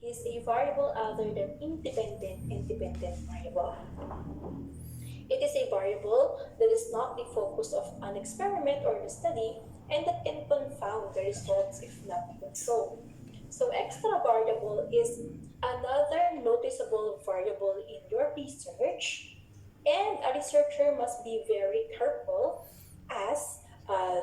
is a variable other than independent variable. It is a variable that is not the focus of an experiment or the study and that can confound the results if not controlled. So extra variable is another noticeable variable in your research, and a researcher must be very careful as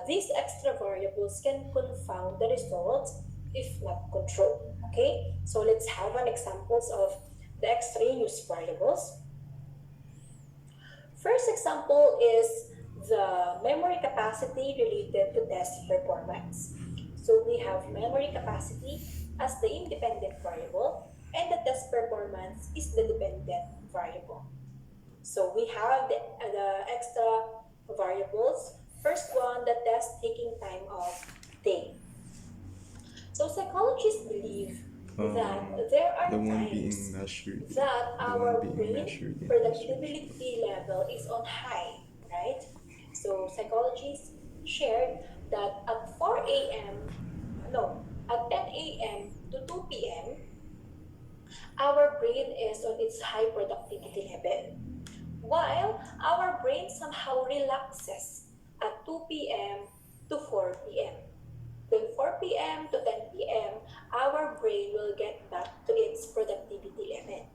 these extra variables can confound the results if not controlled. Okay, so let's have an examples of the extraneous variables. First example is the memory capacity related to test performance. So we have memory capacity as the independent variable and the test performance is the dependent variable. So we have the extra variables. First one, the test taking time of day. So psychologists believe that there are The one being times measured. that The our one being brain measured in productivity level is on high, right? So psychologists shared that at 4 a.m., no, at 10 a.m. to 2 p.m., our brain is on its high productivity level, while our brain somehow relaxes at 2 p.m. to 4 p.m. Then 4 p.m. to 10 p.m., our brain will get back to its productivity level.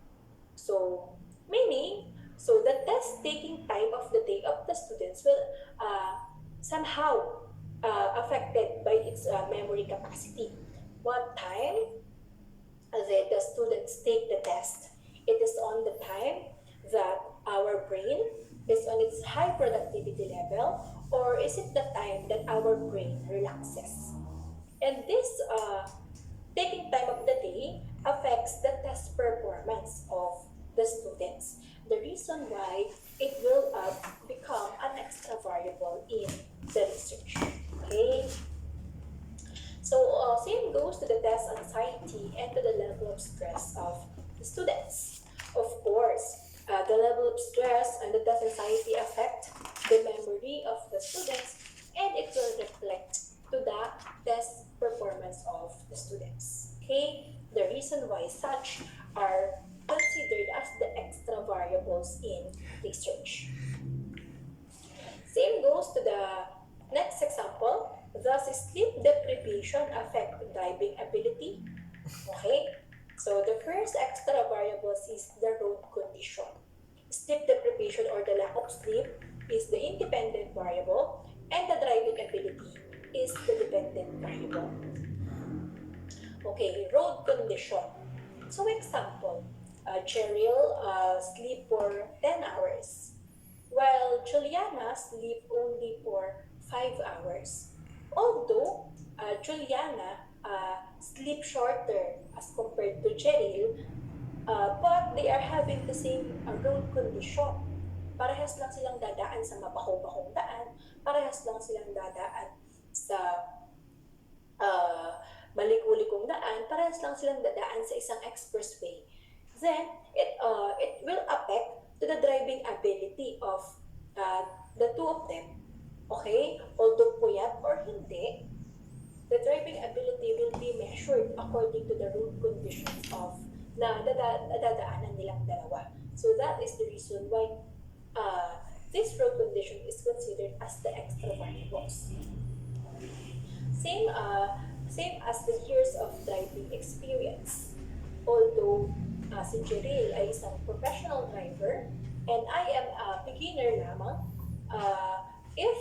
So, meaning, so the test taking time of the day of the students will somehow affected by its memory capacity. What time the students take the test? It is on the time that our brain is on its high productivity level, or is it the time that our brain relaxes? And this taking time of the day affects the test performance of the students. The reason why it will become an extra variable in the research. Okay, so same goes to the test anxiety and to the level of stress of the students. Of course, the level of stress and the test anxiety affect the memory of the students, and it will reflect to the test performance of the students. Okay, the reason why such are considered as the extra variables in research. Same goes to the next example. Does sleep deprivation affect driving ability? Okay, so the first extra variables is the road condition. Sleep deprivation or the lack of sleep is the independent variable, and the driving ability is the dependent variable. Okay, road condition. So example, Cheryl sleep for 10 hours, while Juliana sleep only for 5 hours. Although Juliana sleep shorter as compared to Cheryl, but they are having the same road condition. Parehas lang silang dadaan sa mabaho-bahong daan, parehas lang silang dadaan sa maliku-likong daan, parehas lang silang dadaan sa isang expressway. Then, it will affect to the driving ability of the two of them. Okay? Although puyat or hindi, the driving ability will be measured according to the road conditions of na dadaanan nilang dalawa. So that is the reason why this road condition is considered as the extra variables. Same, same as the years of driving experience. Although si Jeril ay isang professional driver and I am a beginner lamang, if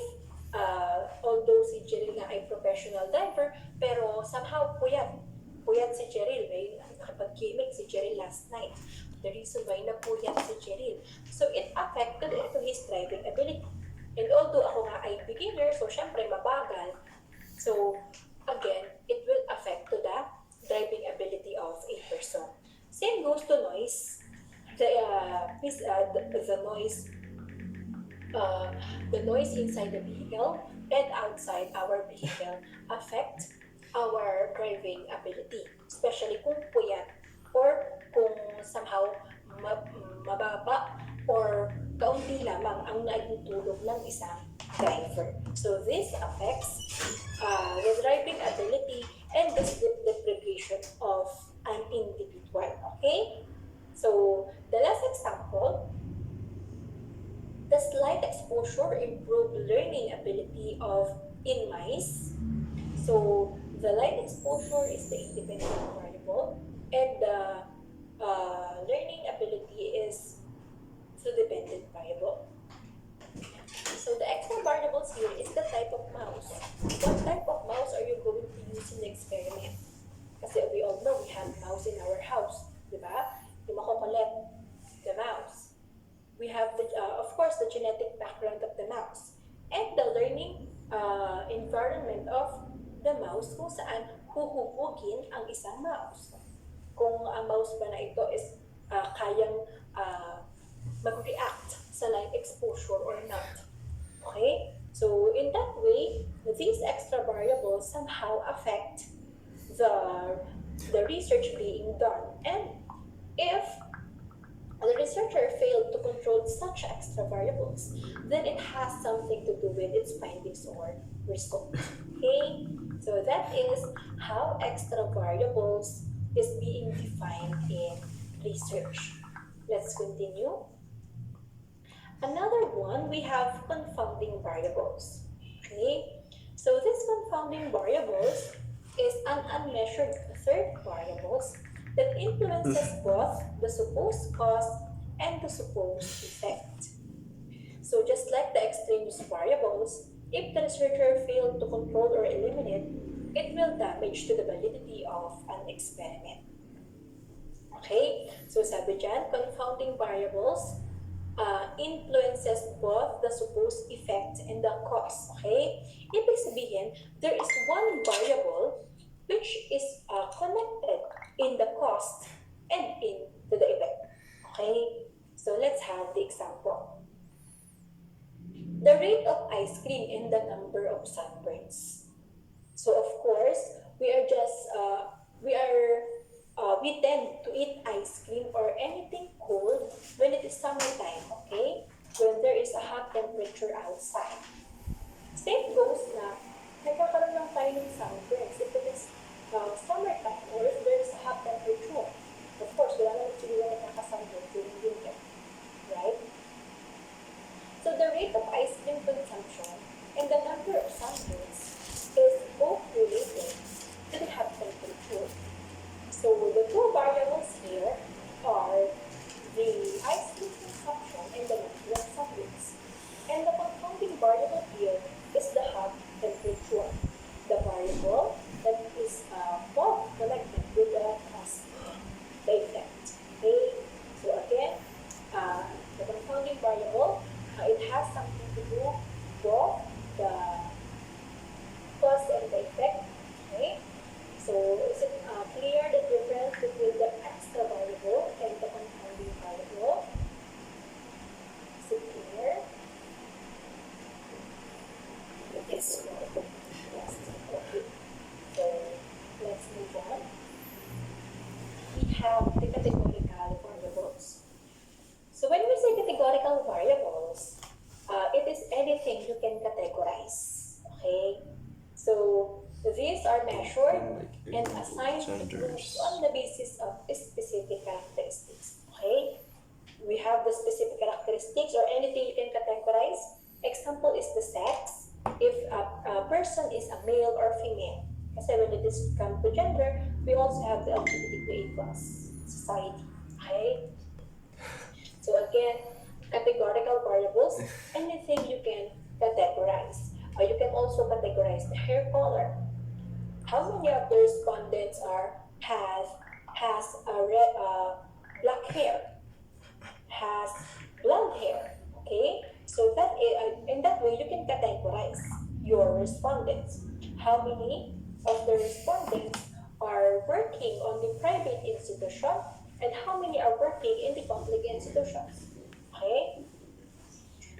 although si Jeril na ay professional driver, pero somehow puyat si Jeril, may nakapag-gimmick si Jeril last night. The reason why napuyat si Jeril. So it affected to his driving ability. And although ako nga ay beginner, so syempre mabagal, so again, it will affect to the driving ability of a person. Same goes to noise. The noise inside the vehicle and outside our vehicle affect our driving ability, especially kung puyat or kung somehow mababa or kaunti lamang ang naitutulog ng isang driver. So this affects the driving ability and the sleep deprivation of an individual. exposure improve learning ability of in mice. So the light exposure is the independent variable, and the learning ability is the dependent variable. So the extra variables here is the type of mouse. What type of mouse are you going to use in the experiment? Kasi we all know we have mouse in our house, di ba? Yung makokollect the mouse. We have, of course, the genetic background of the mouse and the learning environment of the mouse kung saan huhubugin ang isang mouse. Kung ang mouse ba na ito is kayang mag-react sa light exposure or not. Okay? So in that way, these extra variables somehow affect the research being done. And if the researcher failed to control such extra variables, then it has something to do with its findings or results. Okay? So that is how extra variables is being defined in research. Let's continue. Another one, we have confounding variables. Okay? So these confounding variables is an unmeasured third variables that influences both the supposed cause and the supposed effect. So just like the extraneous variables, if the researcher failed to control or eliminate, it will damage to the validity of an experiment. Okay? So sabi dyan, confounding variables influences both the supposed effect and the cause. Okay? Ibig sabihin, there is one variable which is connected in the cost and in the effect. Okay? So let's have the example. The rate of ice cream and the number of sunburns. So of course, we tend to eat ice cream or anything cold when it is summertime, okay? When there is a hot temperature outside. Same goes na nagkakaroon lang tayo ng sunburns if it is summertime or if there is a hot temperature. Of course, wala naman siguro nakakasunburn during winter, right? So the rate of ice cream consumption and the number of sunburns is both related to the hot temperature. So the two variables here are the ice cream consumption and the number of sunburns. And the confounding variable here is the hot temperature, the variable that is both connected with the cause, the effect. Okay? So again, the confounding variable, it has something to do both the cause and the effect. Okay? So is it clear the difference between the extra variable and the confounding variable? Is it clear? Yes. Yes. Okay. So let's move on. We have the categorical variables. So when we say categorical variables, it is anything you can categorize. Okay? So these are measured and assigned to groups on the basis of specific characteristics. Okay? We have the specific characteristics or anything you can categorize. Example is the sex. If a person is a male or female. Kasi when it is come to gender, we also have the LGBTQA+ society. Okay? So again, categorical variables, anything you can categorize. You can also categorize the hair color. How many of the respondents has black hair, has blonde hair? Okay, so that in that way you can categorize your respondents. How many of the respondents are working on the private institution, and how many are working in the public institutions? Okay,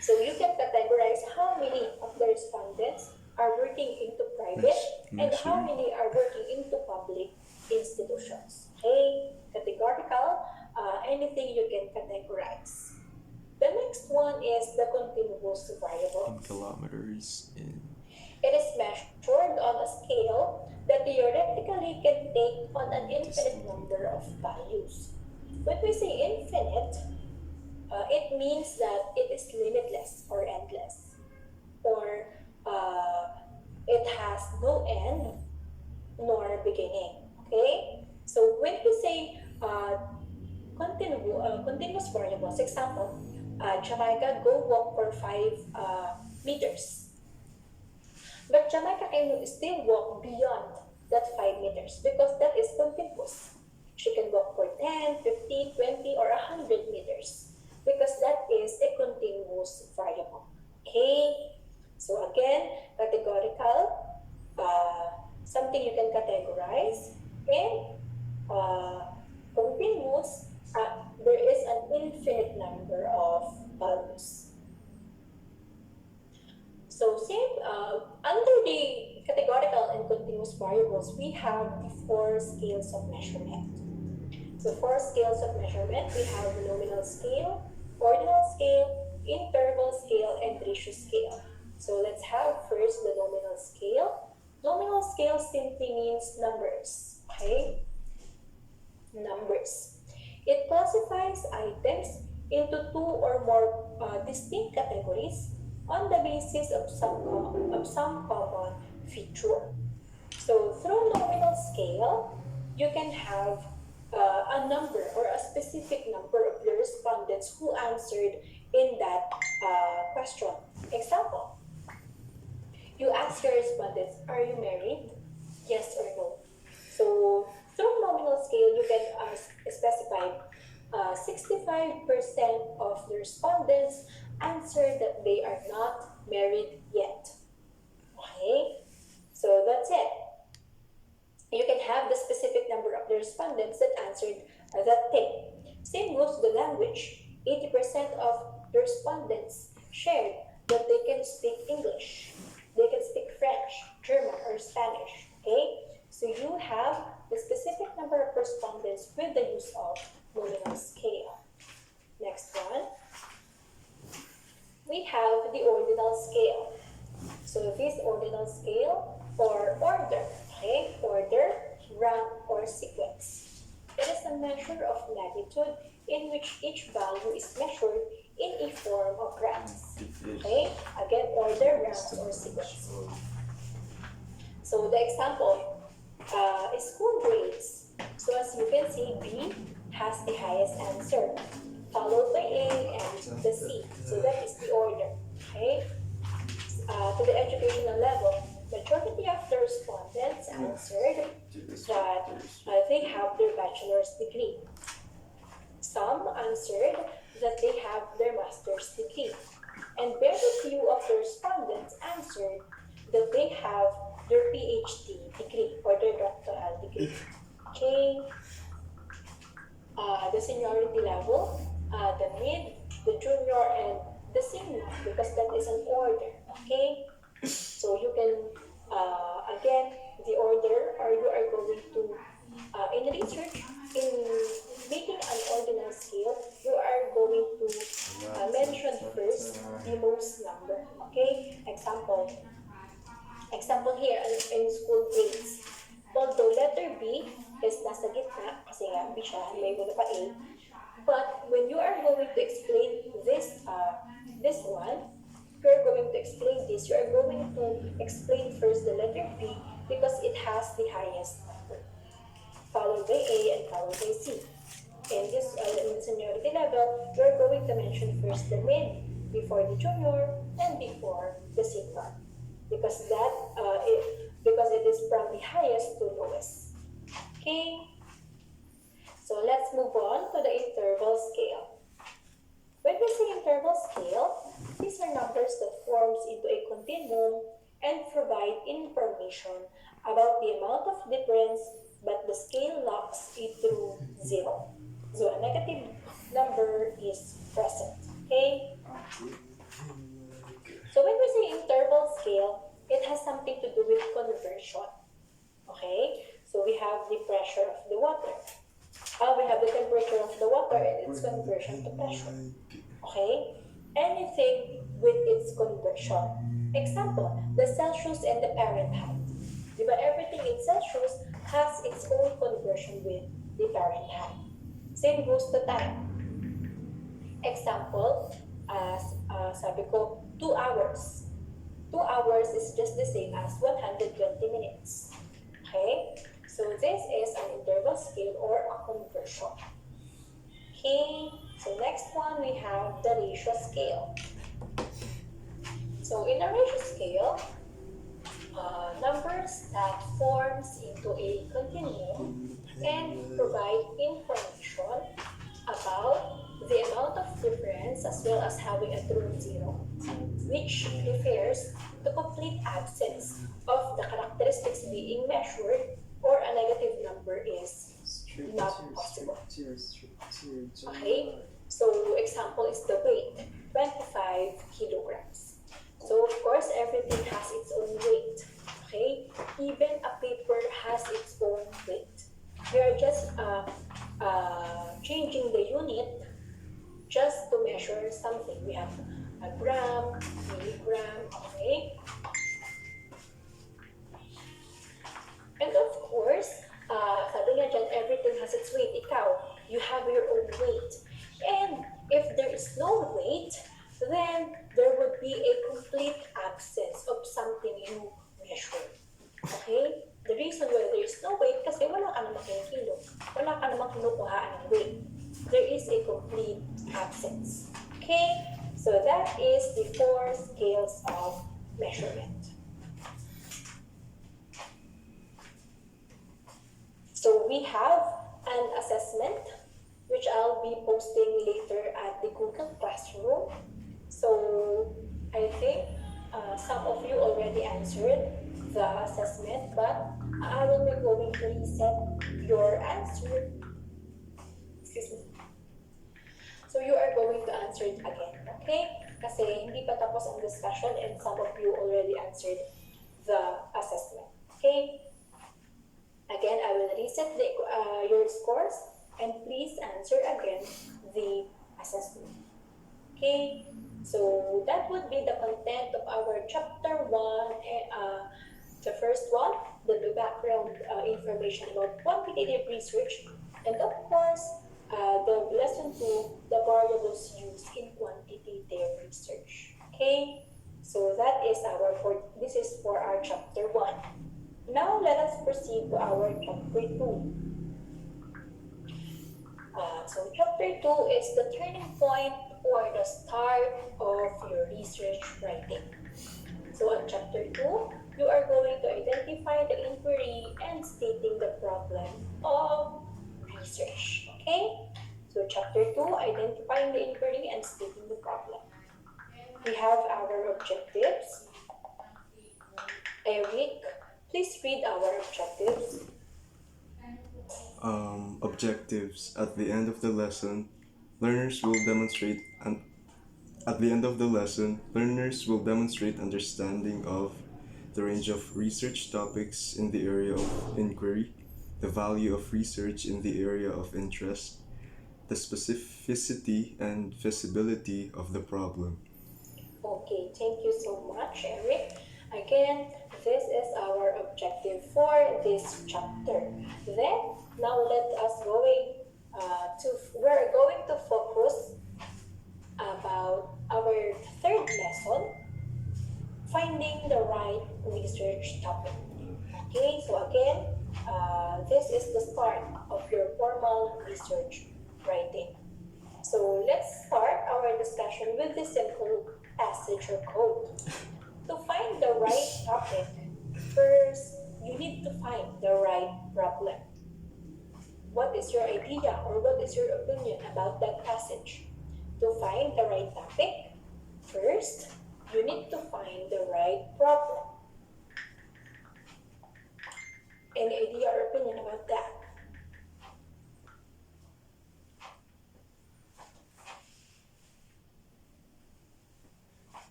so you can categorize how many of the respondents are working into private and how many are working into public institutions. Okay, categorical, anything you can categorize. The next one is the continuous variable. In kilometers. It is measured on a scale that theoretically can take on an infinite number of values. When we say infinite, it means that it is limitless or endless. or it has no end nor beginning. Okay? So when we say continuous variables, example, Jamaica, go walk for 5 meters. But Jamaica can still walk beyond that 5 meters because that is continuous. She can walk for 10, 15, 20, or 100 meters because that is a continuous variable. Okay? So again, categorical, something you can categorize, and continuous, there is an infinite number of values. So same, under the categorical and continuous variables, we have the 4 scales of measurement. The 4 scales of measurement, we have the nominal scale, ordinal scale, interval scale, and ratio scale. So let's have first the nominal scale. Nominal scale simply means numbers, okay? Numbers. It classifies items into 2 or more distinct categories on the basis of some common feature. So through nominal scale, you can have a number or a specific number of the respondents who answered in that question. Example, you ask your respondents, are you married? Yes or no. So through nominal scale, you can specify 65% of the respondents answered that they are not married yet. Okay, so that's it. You can have the specific number of the respondents that answered that thing. Same goes to the language. 80% of the respondents shared that they can speak English. They can speak French, German, or Spanish. Okay, so you have the specific number of respondents with the use of nominal scale. Next one, we have the ordinal scale. So this ordinal scale or order, okay, order, rank, or sequence. It is a measure of magnitude in which each value is measured in a form of ranks. Okay, again, order, ranks, or sequence. So the example is school grades. So as you can see, B has the highest answer, followed by A and the C. So that is the order. Okay. To the educational level, majority of the respondents answered that they have their bachelor's degree. Some answered that they have their master's degree. And very few of the respondents answered that they have their PhD degree or their doctoral degree. Okay. The seniority level, the mid, the junior, and the senior, because that is an order. Okay. So you can, again, the order, or you are going to, in research, in making an ordinal scale, you are going to mention first the most number. Okay. Example here in school grades. Although letter B is nasa gitna, kasi nga B siya, may gulo pa A. But when you are going to explain this one, you are going to explain this, you are going to explain first the letter B because it has the highest number, followed by A and followed by C. In this in the seniority level, you are going to mention first the mid, before the junior, and before the senior, because it is from the highest to lowest. Okay. So let's move on to the interval scale. When we say interval scale, these are numbers that forms into a continuum and provide information about the amount of difference, but the scale locks it through 0. So a negative number is present. Okay? So when we say interval scale, it has something to do with conversion. Okay? So we have the pressure of the water. We have the temperature of the water and its conversion to pressure. Okay? Anything with its conversion. Example, the Celsius and the Fahrenheit. Diba, everything in Celsius has its own conversion with the Fahrenheit. Same goes to time. Example, sabi ko, 2 hours. 2 hours is just the same as 120 minutes. Okay? So this is an interval scale or a conversion. Okay, so next one we have the ratio scale. So in a ratio scale, numbers that forms into a continuum and provide information about the amount of difference as well as having a true zero, which refers to complete absence of the characteristics being measured, or a negative number is not possible. Okay, so example is the weight, 25 kilograms. So of course, everything has its own weight. Okay, even a paper has its own weight. We are just changing the unit just to measure something. We have a gram, milligram, okay? And of course, sabi nga dyan, everything has its weight. Ikaw, you have your own weight. And if there is no weight, then there would be a complete absence of something you measure. Okay? The reason why there is no weight, kasi wala ka namang kinikilo. Wala ka namang kinukuhaan ng weight. There is a complete absence. Okay? So that is the 4 scales of measurement. So we have an assessment, which I'll be posting later at the Google Classroom. So I think some of you already answered the assessment, but I will be going to reset your answer. Excuse me. So you are going to answer it again, okay? Kasi hindi pa tapos ang discussion and some of you already answered the assessment, okay? Again, I will reset your scores and please answer again the assessment. Okay, so that would be the content of our chapter 1, the first one, the background information about quantitative research, and of course, the lesson 2, the variables used in quantitative research. Okay, so that is this is for our chapter 1. Now let us proceed to our chapter 2. So chapter 2 is the turning point or the start of your research writing. So in chapter 2, you are going to identify the inquiry and stating the problem of research. Okay? So chapter 2, identifying the inquiry and stating the problem. We have our objectives. Eric, please read our objectives. Objectives. At the end of the lesson, learners will demonstrate understanding of the range of research topics in the area of inquiry, the value of research in the area of interest, the specificity and feasibility of the problem. Okay, thank you so much, Eric. Again, this is our objective for this chapter. Then, now let us we're going to focus about our third lesson, finding the right research topic. Okay, so again, this is the start of your formal research writing. So let's start our discussion with this simple passage or quote. To find the right topic, first, you need to find the right problem. What is your idea or what is your opinion about that passage? To find the right topic, first, you need to find the right problem. Any idea or opinion about that?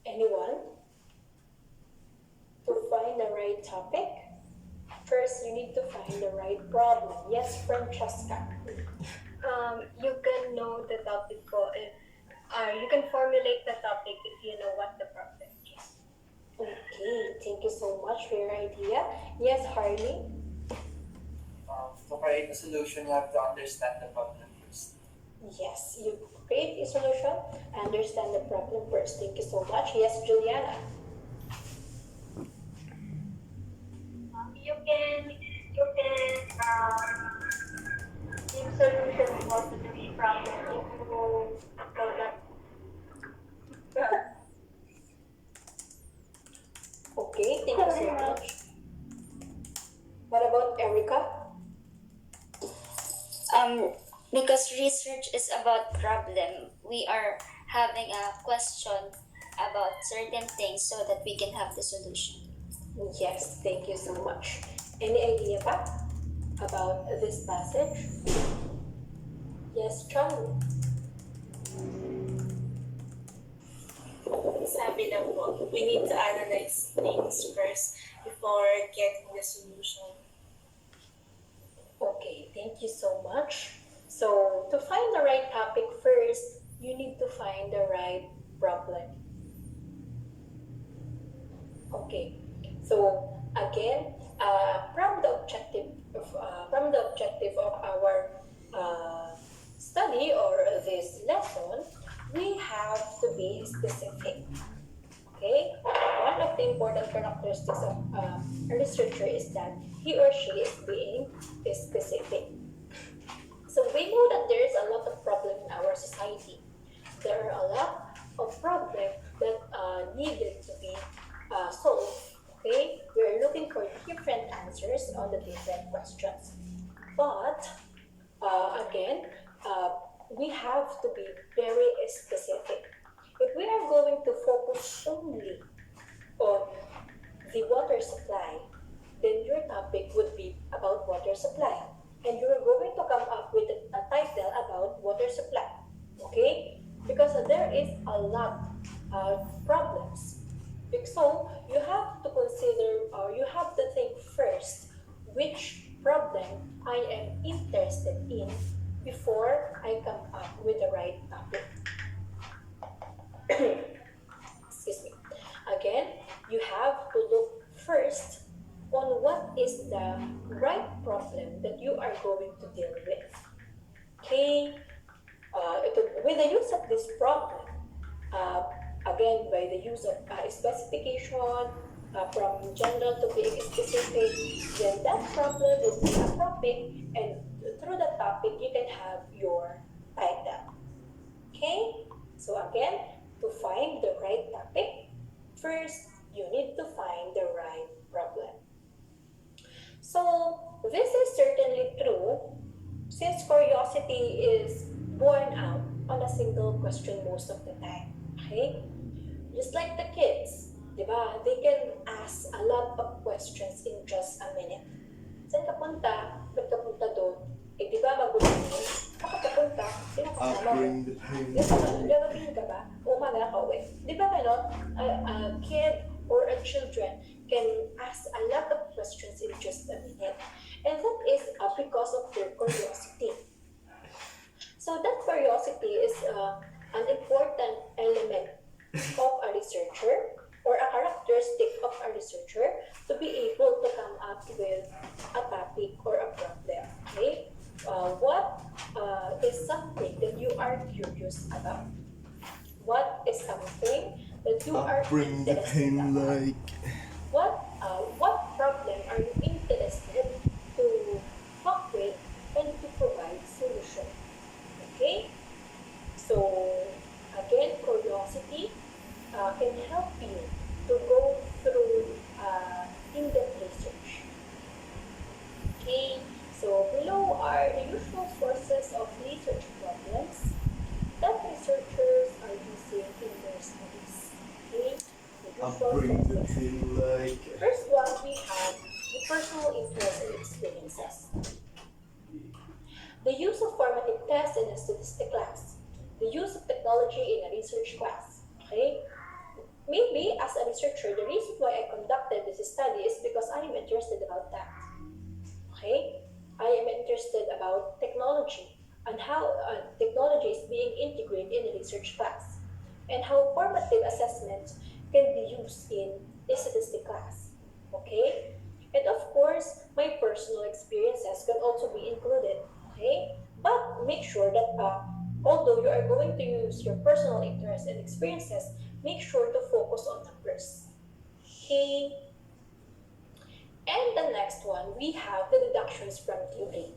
Anyone? To find the right topic, first you need to find the right problem. Yes, Francesca. You can know the topic you can formulate the topic if you know what the problem is. Okay, thank you so much for your idea. Yes, Harley? To create a solution, you have to understand the problem first. Yes, you create a solution, understand the problem first. Thank you so much. Yes, Juliana. You can give solutions also to this problem if you know that. Okay, thank you so much. What about Erica? um, because research is about problem, we are having a question about certain things so that we can have the solution. Yes, thank you so much. Any idea pa about this passage? Yes, Chung. Sabi na po, we need to analyze things first before getting the solution. Okay, thank you so much. So, to find the right topic first, you need to find the right problem. Okay, so again, from the objective of our study or this lesson, we have to be specific. Okay, one of the important characteristics of a researcher is that he or she is being specific. So we know that there is a lot of problems in our society. There are a lot of problems that needed to be solved. Okay, we are looking for different answers on the different questions. But again, we have to be very specific. If we are going to focus only on the water supply, then your topic would be about water supply. And you're going to come up with a title about water supply. Okay? Because there is a lot of problems. So you have to consider or you have to think first which problem I am interested in before I come up with the right topic. Excuse me. Again, you have to look first on what is the right problem that you are going to deal with. Okay? With the use of this problem, again, by the use of specification from general to being specific, then that problem will be a topic, and through that topic, you can have your title. Okay? So again, to find the right topic, first, you need to find the right problem. So, this is certainly true since curiosity is born out on a single question most of the time. Okay? Just like the kids, di ba? They can ask a lot of questions in just a minute. Saan ka punta? Ba't ka punta doon? Eh, di ba magulang mo? Bakit ka punta? Sino kasama mo? Bring the pain. Di ba gagawin ka ba? Umaga ka uwi. Di ba ganon? A kid or a children can ask a lot of questions in just a minute. And that is because of their curiosity. So that curiosity is an important element of a researcher or a characteristic of a researcher to be able to come up with a topic or a problem. Okay? What is something that you are curious about? What is something that you are Bring the interested pain about? like. What problem are you interested to talk with and to provide solution? Okay? So again, curiosity can help you to go through in-depth research. Okay? So below are the usual sources of research problems that researchers are using in their studies. Okay? The usual Bring the sources. pain like. First one, we have the personal interest and experiences. The use of formative tests in a statistics class. The use of technology in a research class. Okay? Maybe as a researcher, the reason why I conducted this study is because I am interested about that. Okay? I am interested about technology and how technology is being integrated in a research class and how formative assessment can be used in a statistics class. Okay? And of course, my personal experiences can also be included. Okay? But make sure that Although you are going to use your personal interests and experiences, make sure to focus on numbers. Okay? And the next one, we have the deductions from theory.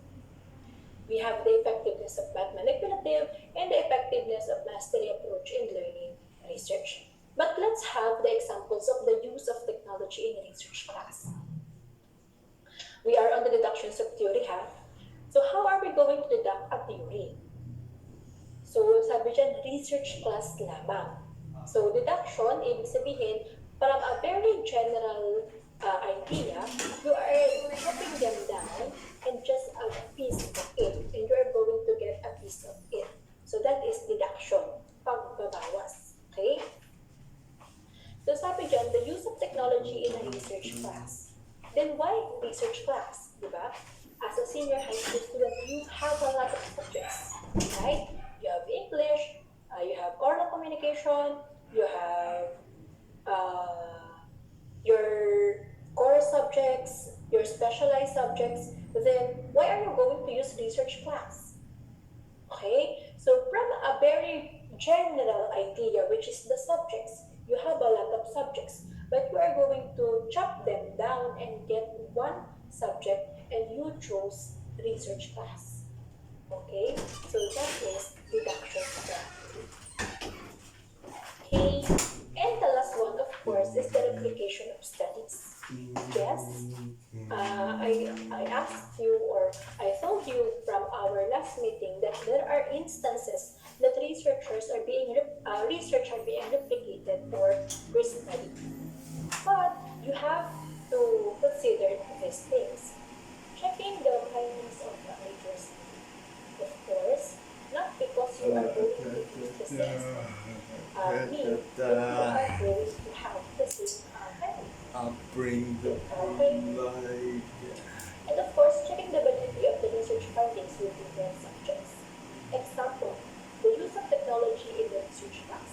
We have the effectiveness of math manipulative and the effectiveness of mastery approach in learning research. But let's have the examples of the use of technology in research class. We are on the deductions of theory half. So how are we going to deduct a theory? So sabi dyan, research class lamang. So deduction, ibig sabihin, from a very general idea, you are chopping them down and just a piece of it, and you are going to get a piece of it. So that is deduction, pagbabawas. Okay? So sabi dyan, the use of technology in a research class. Then why research class? Diba? As a senior high school student, you have a lot of subjects, right? You have English, you have oral communication, you have your core subjects, your specialized subjects. Then why are you going to use research class? Okay, so from a very general idea, which is the subjects, you have a lot of subjects, but you are going to chop them down and get one subject, and you chose research class. Okay, so that is deduction strategy. Okay, and the last one, of course, is the replication of studies. Yes, I asked you, or I told you from our last meeting, that there are instances that research are being replicated or restudied. But you have to consider these things. Checking the findings of the authors, of course, not because you are going to use the same mean that you are going to have the same findings. I'll bring the light. And of course, checking the validity of the research findings with different subjects. Example, the use of technology in the research class.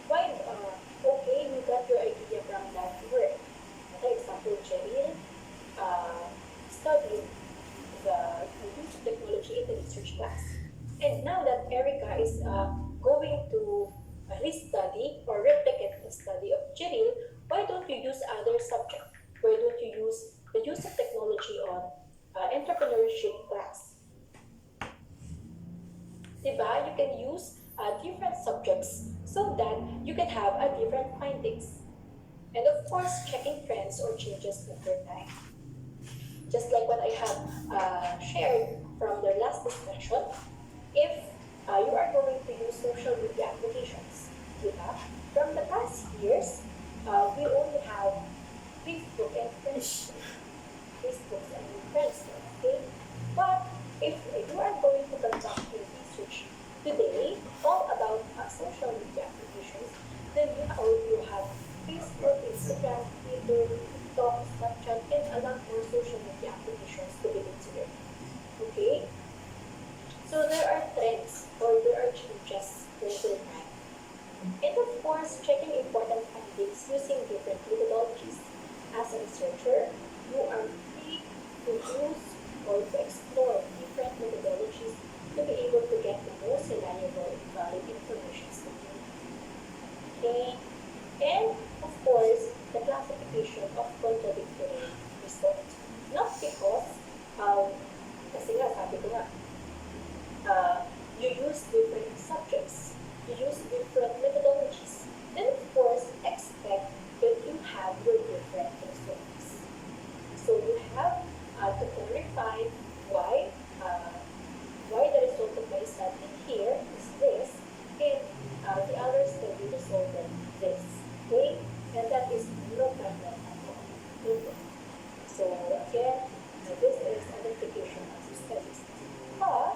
Why, okay, you got your idea from that work. For example, Cheryl studied the use of technology in the research class. And now that Erica is going to restudy or replicate the study of Cheryl, why don't you use other subject? Why don't you use the use of technology on entrepreneurship class? Diba? You can use different subjects so that you can have a different findings. And of course, checking trends or changes over time. Just like what I have shared from the last discussion, if you are going to use social media applications, diba? From the past years, we only have Facebook and Friendster. Facebook and Friendster, okay? But if you are going to conduct a research today all about social media applications, then you have Facebook, Instagram, Twitter, TikTok, Snapchat, and a lot more social media applications to be considered. Okay? So there are trends or there are changes over time. And of course, checking important findings using different methodologies. As a researcher, you are free to use or to explore different methodologies to be able to get the most reliable and valid information to you. Okay? And of course, the classification of contradictory results. Not because, kasi nga, sabi ko nga, you use different subjects, you use different methodologies, then of course expect that you have your different results. So you have to clarify why the result of my study here is this, and the other study resulted this. Okay, and that is no problem at all. Okay. So again, this is an application of studies. But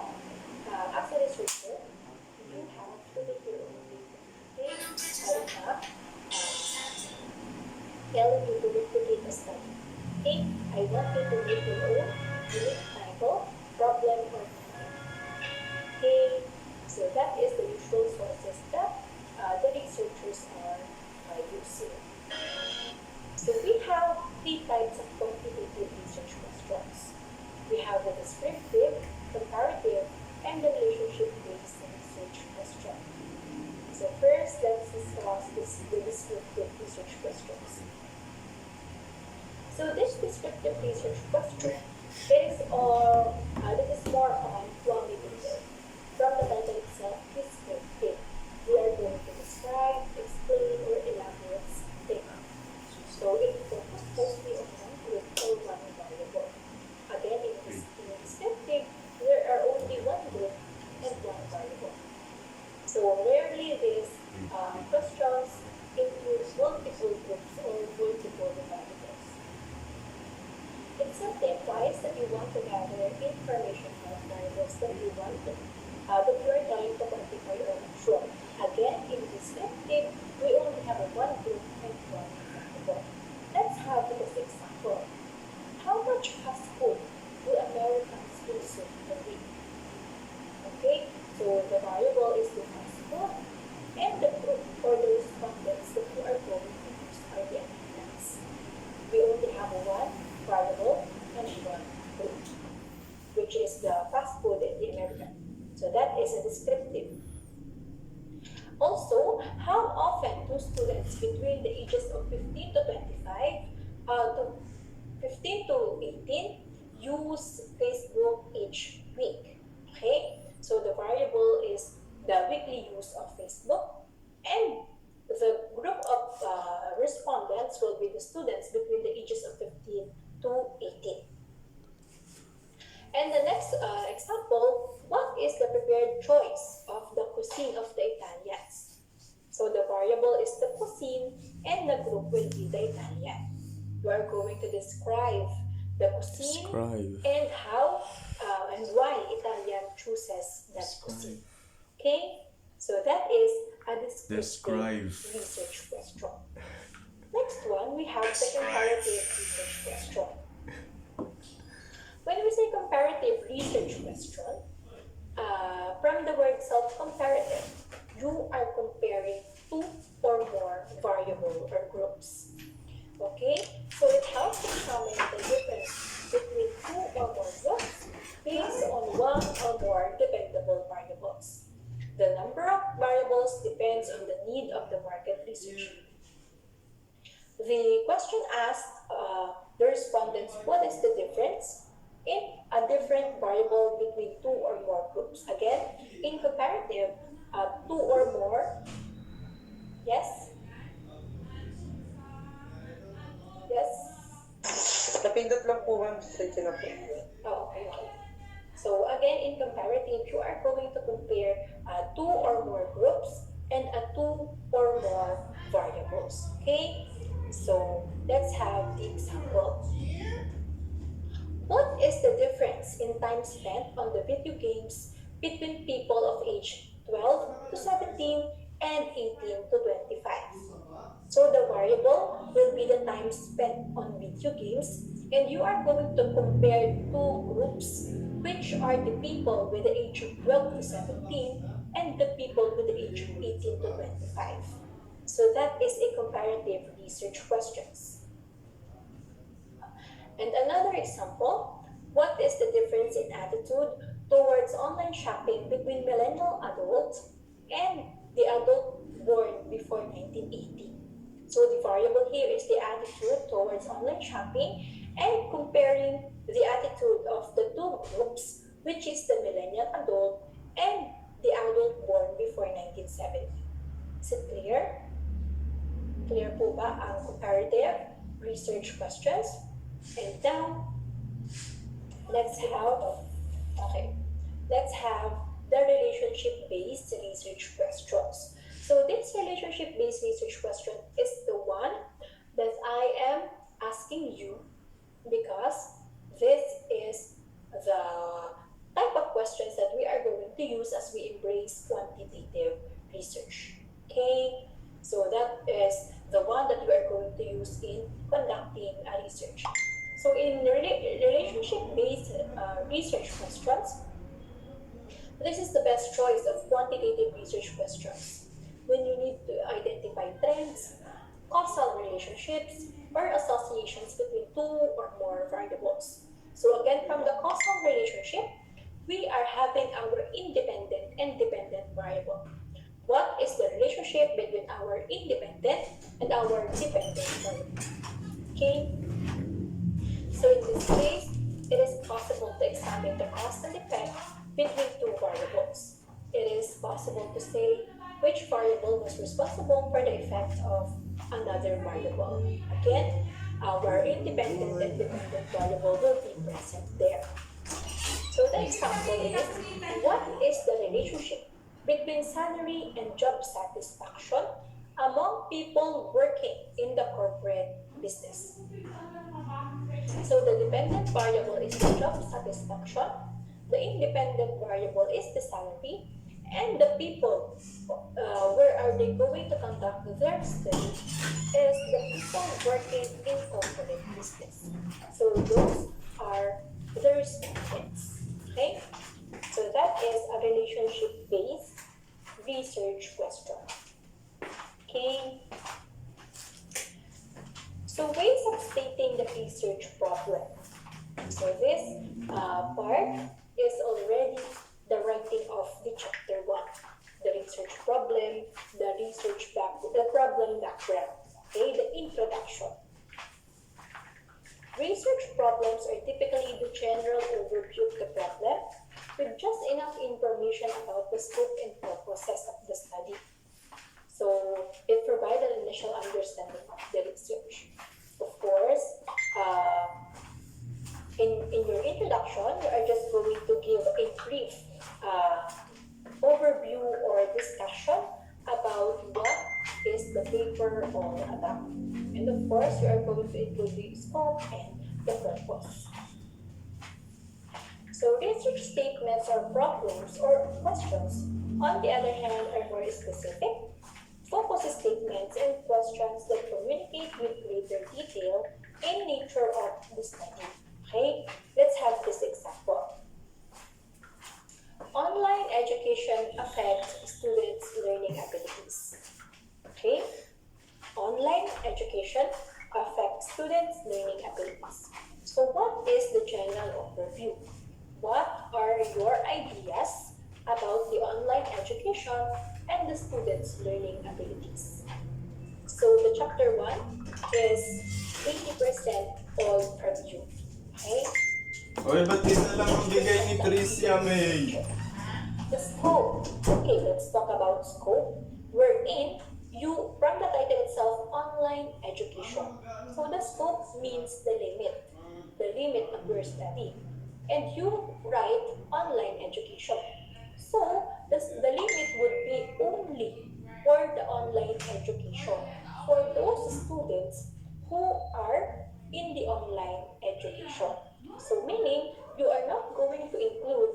as a researcher, you have to make your own data. descriptive research question. This is more on quantitative. From the title itself, descriptive. We are going to describe, explain, or elaborate data. So it focuses mostly on one group or one variable. Again, in descriptive, there are only one group and one variable. So rarely these questions include multiple groups or multiple variables. It simply implies that you want to gather information about variables that you want to, that you are trying to quantify or measure. Again, in descriptive, we only have one group and one variable. Let's have this example. How much fast food do Americans consume per week? Okay, so the variable is the fast food, and the group or the respondents that you are going to use are the Americans. We only have one variable and one group, which is the fast food in the American. So that is a descriptive. Also, how often do students between the ages of 15 to 15 to 18 use Facebook each week? Okay, so the variable is the weekly use of Facebook, and the group of respondents will be the students between the ages of 15 to 18. And the next example, what is the prepared choice of the cuisine of the Italians? So the variable is the cuisine and the group will be the Italian. We are going to describe the cuisine and how and why Italian chooses that cuisine. Okay, so that is a descriptive research question. Next one, we have the comparative research question. When we say comparative research question, from the word self-comparative, you are comparing two or more variable or groups. Okay, so it helps determine the difference between two or more groups based on one or more dependable variables. The number of variables depends on the need of the market research. The question asked the respondents what is the difference in a different variable between two or more groups. Again, in comparative, two or more. Yes? Yes? Napindot lang po ma'am sa na po. Oh, okay. So again, in comparative, you are going to compare two or more groups and two or more variables. Okay? So let's have the example. What is the difference in time spent on the video games between people of age 12 to 17 and 18 to 25? So the variable will be the time spent on video games, and you are going to compare two groups, which are the people with the age of 12 to 17 and the people with the age of 18 to 25. So that is a comparative research questions. And another example, what is the difference in attitude towards online shopping between millennial adults and the adult born before 1980? So the variable here is the attitude towards online shopping and comparing the attitude of the two groups, which is the millennial adult and the adult born before 1970. Is it clear? Clear po ba ang comparative research questions? And now, let's have the relationship-based research questions. So this relationship-based research question is the one that I am asking you because this is the type of questions that we are going to use as we embrace quantitative research. Okay, so that is the one that we are going to use in conducting a research. So in relationship-based research questions, this is the best choice of quantitative research questions when you need to identify trends, causal relationships, or associations between two or more variables. So again, from the causal relationship, we are having our independent and dependent variable. What is the relationship between our independent and our dependent variable? Okay. So in this case, it is possible to examine the cause and effect between two variables. It is possible to say which variable was responsible for the effect of another variable. Again, our independent and dependent variable will be present there. So the example is, what is the relationship between salary and job satisfaction among people working in the corporate business? So the dependent variable is the job satisfaction, the independent variable is the salary, and the people, where are they going to conduct their study, is the people working in corporate business. So those are the respondents. Okay? So that is a relationship-based research question. Okay? So ways of stating the research problem. So this part is already the writing of the chapter 1. The research problem, the problem background, okay, the introduction. Research problems are typically the general overview of the problem with just enough information about the scope and purposes of the study. So it provides an initial understanding of the research. Of course, in your introduction, you are just going to give a brief overview or discussion about what is the paper all about. And of course, you are going to include the scope and the purpose. So research statements or problems or questions, on the other hand, are more specific, focus statements and questions that communicate with greater detail in nature of the study. Okay, let's have this example. Online education affects students' learning abilities. Okay, online education affects students' learning abilities. So what is the general overview? What are your ideas about the online education and the students' learning abilities? So the chapter 1 is 80% all review. Okay? Oy, ba't di na lang ang bigay ni Tricia, May? The scope. Okay, let's talk about scope. Wherein you, from the title itself, online education. So the scope means the limit of your study. And you write online education. So the limit would be only for the online education for those students who are in the online education. So meaning you are not going to include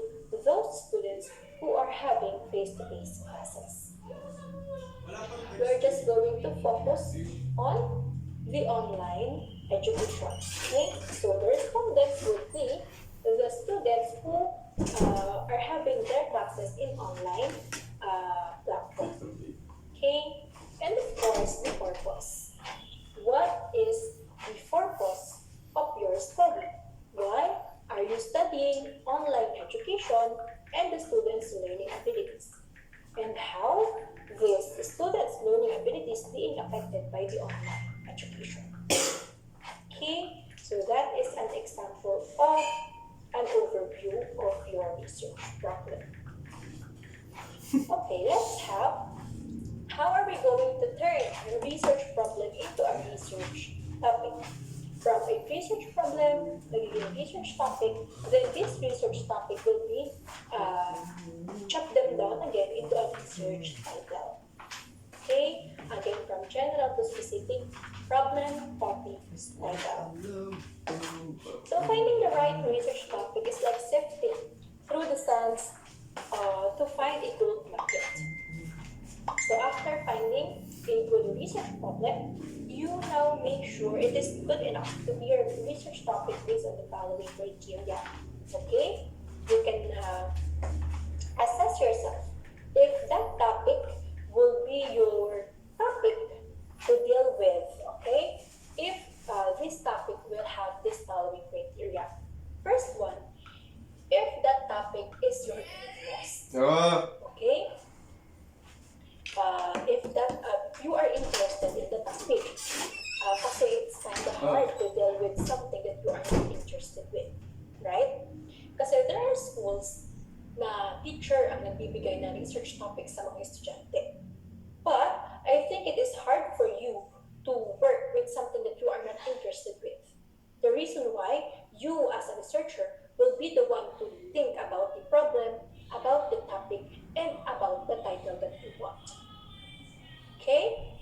those students who are having face-to-face classes. You are just going to focus on the online education. Okay? So the respondents would be the students who are having their classes in online platform. Okay? And of course, the purpose. What is the purpose of your study? Why are you studying online education and the students' learning abilities? And how these students' learning abilities being affected by the online education? Okay, so that is an example of an overview of your research problem. Okay, let's have, how are we going to turn a research problem into a research topic? From a research problem, a research topic, then this research topic will be chopped them down again into a research title. Okay, again from general to specific, problem, topic, title. So finding the right research topic is like sifting through the sands to find a gold nugget. So after finding a good research problem, you now make sure it is good enough to be your research topic based on the following criteria. Okay? You can assess yourself if that topic will be your topic to deal with. Okay? If this topic will have this following criteria. First one, if that topic is your interest. Okay? If that you are interested in the topic, kasi it's kind of hard to deal with something that you are not interested na teacher ang nagbibigay ng research topics sa mga estudyante. But I think it is hard for you to work with something that you are not interested with. The reason why you as a researcher will be the one to think about the problem, about the topic, and about the title that you want. Okay?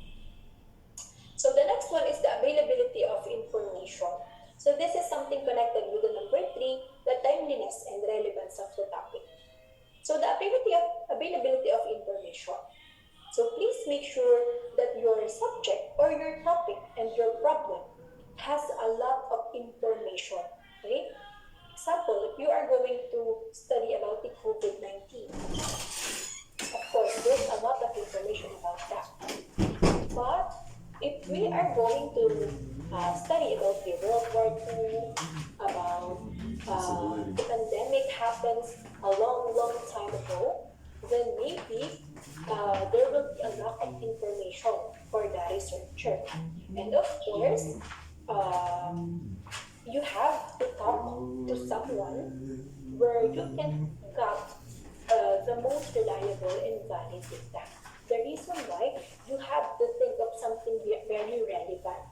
So the next one is the availability of information. So this is something connected with the number 3, the timeliness and relevance of the topic. So the availability of information. So please make sure that your subject or your topic and your problem has a lot of information. Okay? Example, if you are going to study about the COVID-19, of course, there's a lot of information about that. But if we are going to study about the World War II, about the pandemic happens a long, long time ago, then maybe there will be a lot of information for the researcher. And of course, you have to talk to someone where you can get the most reliable and valid data. The reason why you have to think of something very relevant,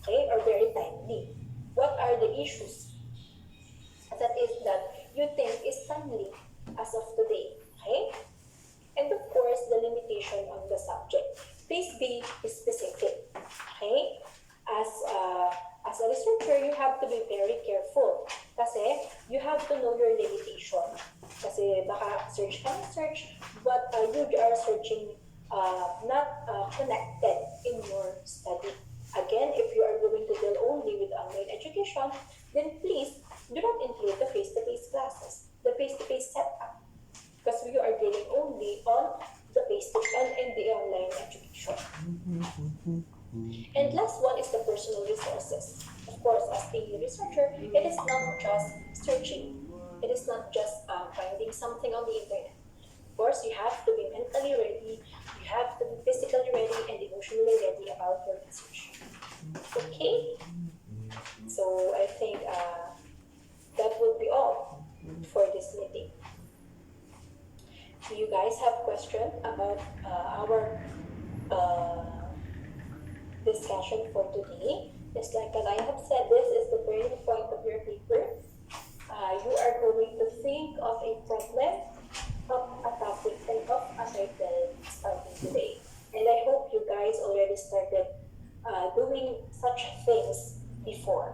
okay, or very timely. What are the issues that you think is timely as of today, okay? And of course, the limitation on the subject. Please be specific, okay? As a researcher, you have to be very careful kasi you have to know your limitation. Kasi baka search ka na search, but you are searching not connected in your study. Again, if you are going to deal only with online education, then please do not include the face-to-face classes, the face-to-face setup, because we are dealing only on the face-to-face and the online education. And last one is the personal resources. Of course, as a researcher, it is not just searching. It is not just finding something on the internet. Of course, you have to be mentally ready, you have to be physically ready and emotionally ready about your research. Okay? So I think that would be all for this meeting. Do you guys have questions about our discussion for today? Just like as I have said, this is the turning point of your paper. You are going to think of a problem, of a topic, and of a title starting today. And I hope you guys already started doing such things before.